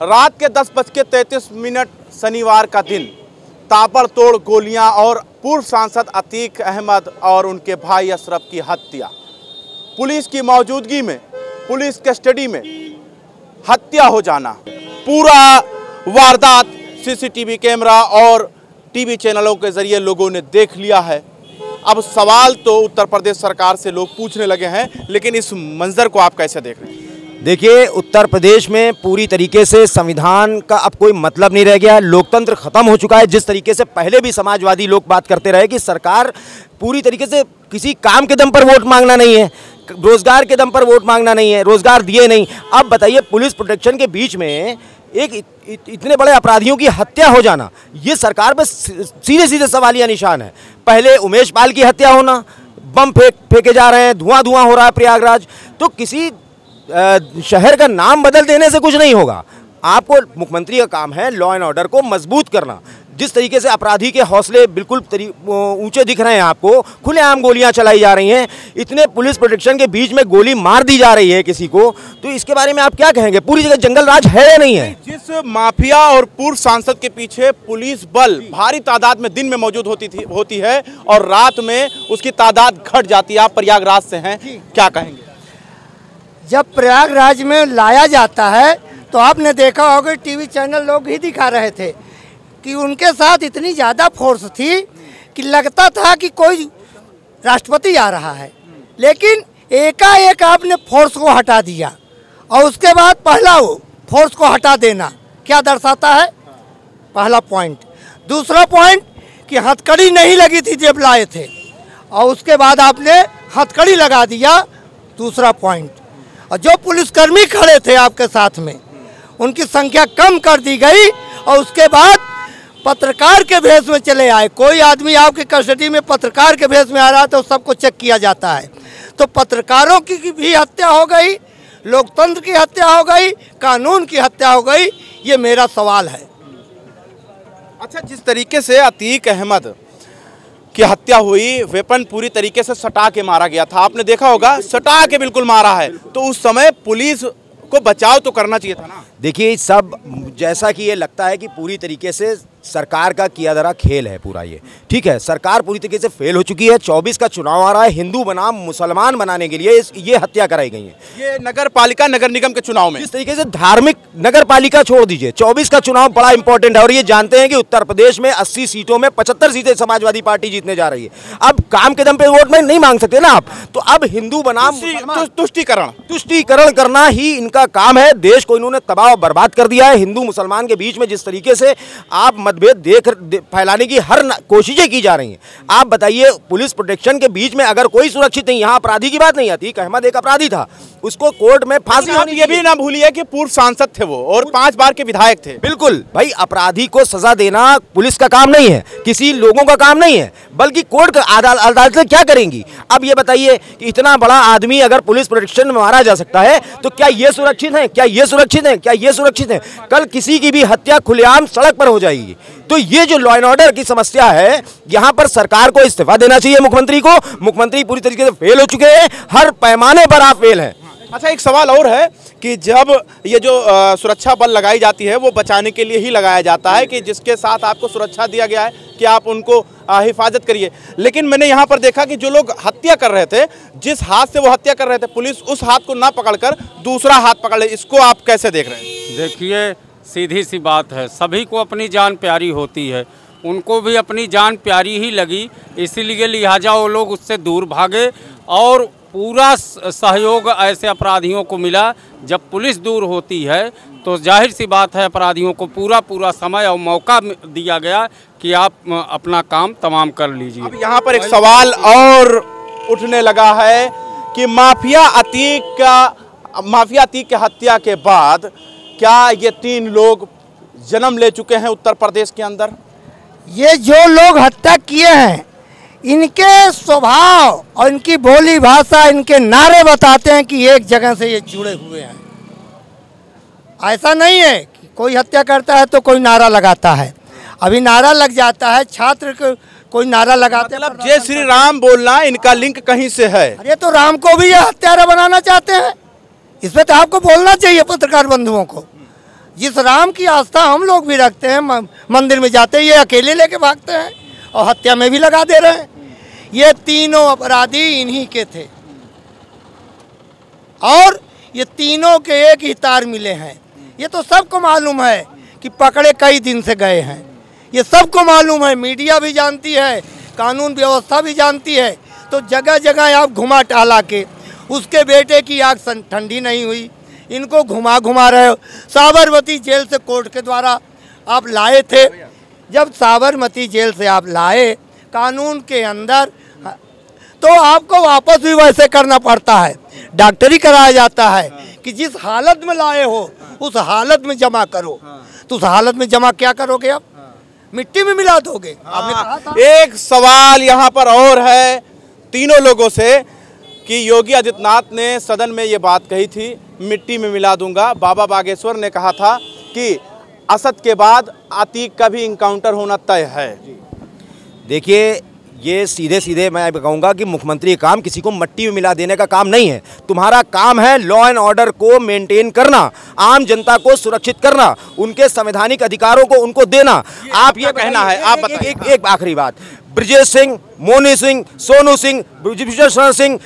रात के 10:33 शनिवार का दिन, ताबड़तोड़ गोलियां और पूर्व सांसद अतीक अहमद और उनके भाई अशरफ की हत्या। पुलिस की मौजूदगी में, पुलिस कस्टडी में हत्या हो जाना। पूरा वारदात सीसीटीवी कैमरा और टीवी चैनलों के जरिए लोगों ने देख लिया है। अब सवाल तो उत्तर प्रदेश सरकार से लोग पूछने लगे हैं, लेकिन इस मंजर को आप कैसे देख रहे हैं? देखिए, उत्तर प्रदेश में पूरी तरीके से संविधान का अब कोई मतलब नहीं रह गया है। लोकतंत्र खत्म हो चुका है। जिस तरीके से पहले भी समाजवादी लोग बात करते रहे कि सरकार पूरी तरीके से किसी काम के दम पर वोट मांगना नहीं है, रोजगार के दम पर वोट मांगना नहीं है, रोजगार दिए नहीं। अब बताइए, पुलिस प्रोटेक्शन के बीच में एक इतने बड़े अपराधियों की हत्या हो जाना, ये सरकार पर सीधे सीधे सवालिया निशान है। पहले उमेश पाल की हत्या होना, बम फेंके जा रहे हैं, धुआं धुआं हो रहा है प्रयागराज। तो किसी शहर का नाम बदल देने से कुछ नहीं होगा। आपको, मुख्यमंत्री का काम है लॉ एंड ऑर्डर को मजबूत करना। जिस तरीके से अपराधी के हौसले बिल्कुल ऊंचे दिख रहे हैं, आपको खुलेआम गोलियां चलाई जा रही हैं, इतने पुलिस प्रोटेक्शन के बीच में गोली मार दी जा रही है किसी को, तो इसके बारे में आप क्या कहेंगे? पूरी जगह जंगल राज है या नहीं है? जिस माफिया और पूर्व सांसद के पीछे पुलिस बल भारी तादाद में दिन में मौजूद होती है और रात में उसकी तादाद घट जाती है। आप प्रयागराज से हैं, क्या कहेंगे? जब प्रयागराज में लाया जाता है तो आपने देखा होगा, टीवी चैनल लोग ही दिखा रहे थे कि उनके साथ इतनी ज़्यादा फोर्स थी कि लगता था कि कोई राष्ट्रपति आ रहा है। लेकिन एकाएक आपने फोर्स को हटा दिया और उसके बाद पहला वो फोर्स को हटा देना क्या दर्शाता है? पहला पॉइंट। दूसरा पॉइंट कि हथकड़ी नहीं लगी थी जब लाए थे और उसके बाद आपने हथकड़ी लगा दिया। दूसरा पॉइंट, और जो पुलिसकर्मी खड़े थे आपके साथ में उनकी संख्या कम कर दी गई और उसके बाद पत्रकार के भेष में चले आए। कोई आदमी आपकी कस्टडी में पत्रकार के भेष में आ रहा है तो सबको चेक किया जाता है। तो पत्रकारों की भी हत्या हो गई, लोकतंत्र की हत्या हो गई, कानून की हत्या हो गई। ये मेरा सवाल है। अच्छा, जिस तरीके से अतीक अहमद की हत्या हुई, वेपन पूरी तरीके से सटा के मारा गया था, आपने देखा होगा, सटा के बिल्कुल मारा है, तो उस समय पुलिस को बचाव तो करना चाहिए था ना। देखिए, सब जैसा कि ये लगता है कि पूरी तरीके से सरकार का किया धरा खेल है पूरा ये, ठीक है। सरकार पूरी तरीके से फेल हो चुकी है। 24 का चुनाव आ रहा है, हिंदू बनाम मुसलमान बनाने के लिए ये हत्या कराई गई है। ये नगर पालिका, नगर निगम के चुनाव में इस तरीके से धार्मिक नगर पालिका छोड़ दीजिए, 24 का चुनाव बड़ा इंपॉर्टेंट है। और ये जानते हैं कि उत्तर प्रदेश में 80 सीटों में 75 सीटें समाजवादी पार्टी जीतने जा रही है। अब काम के दम पे वोट में नहीं मांग सकते ना आप, तो अब हिंदू बनाम तुष्टीकरण करना ही इनका काम है। देश को इन्होंने तबाह बर्बाद कर दिया है। हिंदू मुसलमान के बीच में जिस तरीके से आप मतभेद फैलाने की हर कोशिशें की जा रही हैं। आप बताइए, पुलिस प्रोटेक्शन के बीच में अगर कोई सुरक्षित नहीं, यहाँ अपराधी की बात नहीं आती। अहमद एक अपराधी था, उसको कोर्ट में फांसी होनी। ये भी ना भूलिए कि पूर्व सांसद थे वो और 5 बार के विधायक थे। बिल्कुल भाई, अपराधी को सजा देना पुलिस का काम नहीं है, किसी लोगों का काम नहीं है, बल्कि कोर्ट का अदालतें क्या करेंगी? अब ये बताइए कि इतना बड़ा आदमी अगर पुलिस प्रोटेक्शन में मारा जा सकता है तो क्या ये सुरक्षित है? क्या ये सुरक्षित है? क्या ये सुरक्षित है? कल किसी की भी हत्या खुलेआम सड़क पर हो जाएगी। तो ये जो लॉ एंड ऑर्डर की समस्या है, यहाँ पर सरकार को इस्तीफा देना चाहिए मुख्यमंत्री को। मुख्यमंत्री पूरी तरीके से फेल हो चुके हैं, हर पैमाने पर आप फेल हैं। अच्छा, एक सवाल और है कि जब ये जो सुरक्षा बल लगाई जाती है वो बचाने के लिए ही लगाया जाता है कि जिसके साथ आपको सुरक्षा दिया गया है कि आप उनको हिफाजत करिए। लेकिन मैंने यहाँ पर देखा कि जो लोग हत्या कर रहे थे, जिस हाथ से वो हत्या कर रहे थे, पुलिस उस हाथ को ना पकड़कर दूसरा हाथ पकड़ ले। इसको आप कैसे देख रहे हैं? देखिए, सीधी सी बात है, सभी को अपनी जान प्यारी होती है, उनको भी अपनी जान प्यारी ही लगी, इसीलिए लिहाजा वो लोग उससे दूर भागे और पूरा सहयोग ऐसे अपराधियों को मिला। जब पुलिस दूर होती है तो जाहिर सी बात है अपराधियों को पूरा समय और मौका दिया गया कि आप अपना काम तमाम कर लीजिए। अब यहाँ पर एक सवाल और उठने लगा है कि माफिया अतीक की हत्या के बाद क्या ये 3 लोग जन्म ले चुके हैं उत्तर प्रदेश के अंदर? ये जो लोग हत्या किए हैं, इनके स्वभाव और इनकी बोली भाषा, इनके नारे बताते हैं कि एक जगह से ये जुड़े हुए हैं। ऐसा नहीं है कि कोई हत्या करता है तो कोई नारा लगाता है। अभी नारा लग जाता है, छात्र को कोई नारा लगाते हैं, मतलब जय श्री राम बोलना इनका लिंक कहीं से है। अरे तो राम को भी ये हत्यारा बनाना चाहते हैं। इसमें तो आपको बोलना चाहिए पत्रकार बंधुओं को। जिस राम की आस्था हम लोग भी रखते हैं, मंदिर में जाते ये अकेले लेके भागते हैं और हत्या में भी लगा दे रहे हैं। ये तीनों अपराधी इन्हीं के थे और ये तीनों के एक ही तार मिले हैं। ये तो सबको मालूम है कि पकड़े कई दिन से गए हैं, ये सबको मालूम है, मीडिया भी जानती है, कानून व्यवस्था भी जानती है। तो जगह जगह आप घुमा टहला के उसके बेटे की आग ठंडी नहीं हुई, इनको घुमा रहे हो। साबरमती जेल से कोर्ट के द्वारा आप लाए थे, जब साबरमती जेल से आप लाए कानून के अंदर, तो आपको वापस भी वैसे करना पड़ता है, डॉक्टरी कराया जाता है कि जिस हालत में लाए हो उस हालत में जमा करो। तो उस हालत में जमा क्या करोगे आप? मिट्टी में मिला दोगे। आपने कहा था। एक सवाल यहाँ पर और है तीनों लोगों से कि योगी आदित्यनाथ ने सदन में ये बात कही थी, मिट्टी में मिला दूंगा। बाबा बागेश्वर ने कहा था कि असद के बाद अतीक का भी इनकाउंटर होना तय है। देखिए, ये सीधे सीधे मैं कहूँगा कि मुख्यमंत्री का काम किसी को मट्टी में मिला देने का काम नहीं है। तुम्हारा काम है लॉ एंड ऑर्डर को मेंटेन करना, आम जनता को सुरक्षित करना, उनके संवैधानिक अधिकारों को उनको देना। आप ये कहना है, आप बताइए। एक आखिरी बात, ब्रजेश सिंह, मोनी सिंह, सोनू सिंह, ब्रजेश शरण सिंह,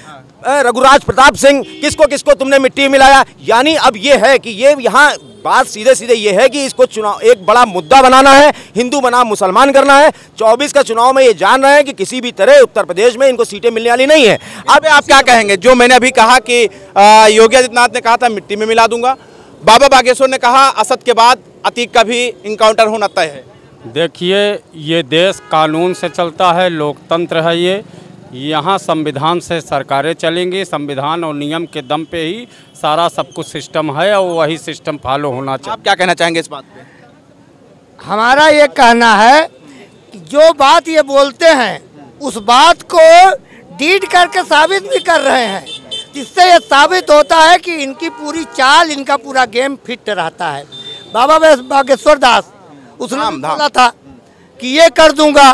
रघुराज प्रताप सिंह, किसको किसको तुमने मिट्टी में मिलाया? यानी अब ये है कि ये यहाँ बात सीधे सीधे ये है कि इसको चुनाव एक बड़ा मुद्दा बनाना है, हिंदू बनाम मुसलमान करना है। 24 का चुनाव में ये जान रहे हैं कि किसी भी तरह उत्तर प्रदेश में इनको सीटें मिलने वाली नहीं है। अब आप क्या कहेंगे? जो मैंने अभी कहा कि योगी आदित्यनाथ ने कहा था मिट्टी में मिला दूंगा, बाबा बागेश्वर ने कहा असद के बाद अतीक का भी इनकाउंटर होना तय है। देखिए, ये देश कानून से चलता है, लोकतंत्र है ये, यहाँ संविधान से सरकारें चलेंगी, संविधान और नियम के दम पे ही सारा सब कुछ सिस्टम है और वही सिस्टम फॉलो होना चाहिए। आप क्या कहना चाहेंगे इस बात पे? हमारा ये कहना है कि जो बात ये बोलते हैं उस बात को डीड करके साबित भी कर रहे हैं, जिससे ये साबित होता है कि इनकी पूरी चाल, इनका पूरा गेम फिट रहता है। बाबा बागेश्वर दास उसने बोला था कि ये कर दूंगा,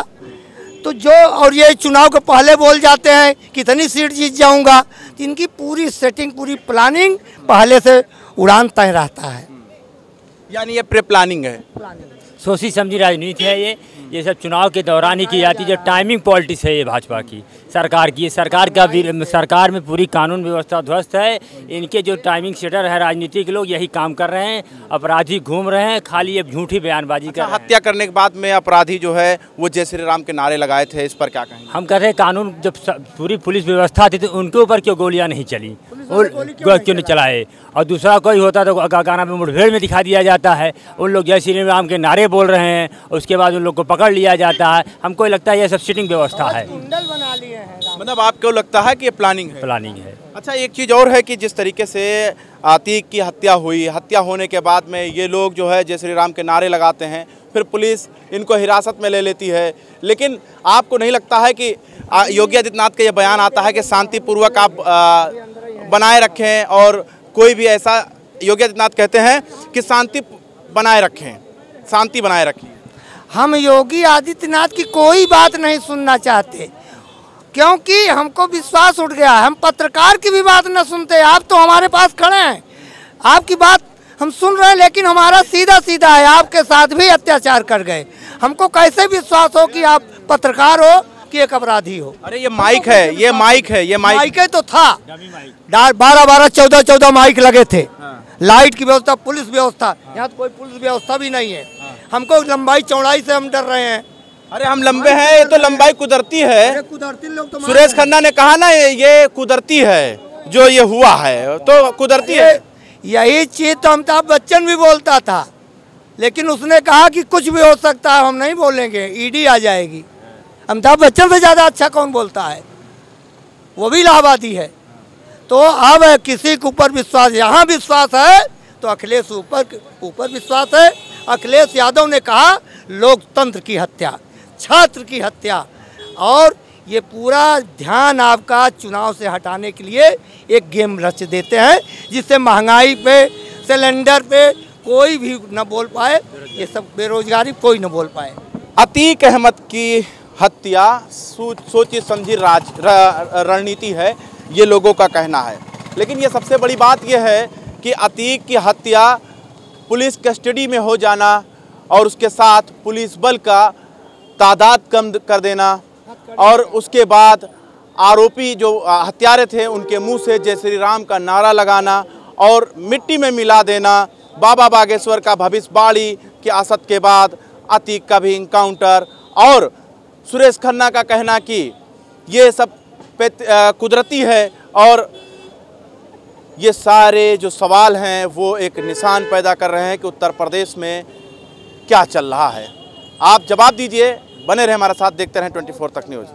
तो जो और ये चुनाव के पहले बोल जाते हैं कितनी सीट जीत जाऊंगा, तो इनकी पूरी सेटिंग, पूरी प्लानिंग पहले से उड़ान तय रहता है। यानी ये प्री प्लानिंग है, सोची समझी राजनीति है ये सब चुनाव के दौरान ही की जाती है। जो टाइमिंग पॉलिटिक्स है ये भाजपा की, सरकार की, सरकार का भी, सरकार में पूरी कानून व्यवस्था ध्वस्त है। इनके जो टाइमिंग सेटर है राजनीतिक लोग यही काम कर रहे हैं, अपराधी घूम रहे हैं, खाली ये झूठी बयानबाजी कर रहे हैं। हत्या करने के बाद में अपराधी जो है वो जय श्री राम के नारे लगाए थे, इस पर क्या कहेंगे? हम कह रहे हैं कानून जब पूरी पुलिस व्यवस्था थी तो उनके ऊपर क्यों गोलियां नहीं चली, क्यों नहीं चलाए? और दूसरा कोई होता तो गाना में मुठभेड़ में दिखा दिया जाता है, उन लोग जय श्री राम के नारे बोल रहे हैं, उसके बाद उन लोग को पकड़ लिया जाता है। हमको लगता है ये सब सीटिंग व्यवस्था है। बना लिए हैं, मतलब आपको लगता है कि ये प्लानिंग है? प्लानिंग है। अच्छा, एक चीज़ और है कि जिस तरीके से अतीक की हत्या हुई, हत्या होने के बाद में ये लोग जो है जय श्री राम के नारे लगाते हैं, फिर पुलिस इनको हिरासत में ले लेती है, लेकिन आपको नहीं लगता है कि योगी आदित्यनाथ का ये बयान आता है कि शांतिपूर्वक आप बनाए रखें, और कोई भी ऐसा, योगी आदित्यनाथ कहते हैं कि शांति बनाए रखें, शांति बनाए रखें। हम योगी आदित्यनाथ की कोई बात नहीं सुनना चाहते, क्योंकि हमको विश्वास उठ गया। हम पत्रकार की भी बात न सुनते। आप तो हमारे पास खड़े हैं, आपकी बात हम सुन रहे हैं, लेकिन हमारा सीधा सीधा है, आपके साथ भी अत्याचार कर गए। हमको कैसे विश्वास हो कि आप पत्रकार हो कि एक अपराधी हो? अरे ये माइक है, ये माइक है, ये माइक है तो था, 12 14 माइक लगे थे, लाइट की व्यवस्था, पुलिस व्यवस्था, यहाँ तो कोई पुलिस व्यवस्था भी नहीं है। हमको लंबाई चौड़ाई से हम डर रहे हैं। अरे हम लंबे हैं, ये तो लंबाई कुदरती है। कुदरती लोग तो सुरेश खन्ना ने कहा ना ये कुदरती है, जो ये हुआ है तो कुदरती है। यही चीज तो अमिताभ बच्चन भी बोलता था, लेकिन उसने कहा कि कुछ भी हो सकता है, हम नहीं बोलेंगे, ईडी आ जाएगी। अमिताभ बच्चन से ज़्यादा अच्छा कौन बोलता है? वो भी इलाहाबादी है। तो अब किसी के ऊपर विश्वास, यहाँ विश्वास है तो अखिलेश ऊपर विश्वास है। अखिलेश यादव ने कहा लोकतंत्र की हत्या, छात्र की हत्या, और ये पूरा ध्यान आपका चुनाव से हटाने के लिए एक गेम रच देते हैं, जिससे महंगाई पे, सिलेंडर पे कोई भी न बोल पाए, ये सब बेरोजगारी कोई न बोल पाए। अतीक अहमद की हत्या सोची समझी रणनीति है, ये लोगों का कहना है। लेकिन ये सबसे बड़ी बात ये है कि अतीक की हत्या पुलिस कस्टडी में हो जाना और उसके साथ पुलिस बल का तादाद कम कर देना और उसके बाद आरोपी जो हत्यारे थे उनके मुंह से जय श्री राम का नारा लगाना और मिट्टी में मिला देना। बाबा बागेश्वर का भविष्यवाणी की आसत के बाद अतीक का भी इनकाउंटर और सुरेश खन्ना का कहना कि ये सब कुदरती है और ये सारे जो सवाल हैं वो एक निशान पैदा कर रहे हैं कि उत्तर प्रदेश में क्या चल रहा है। आप जवाब दीजिए, बने रहे हमारे साथ, देखते रहें 24 तक न्यूज़।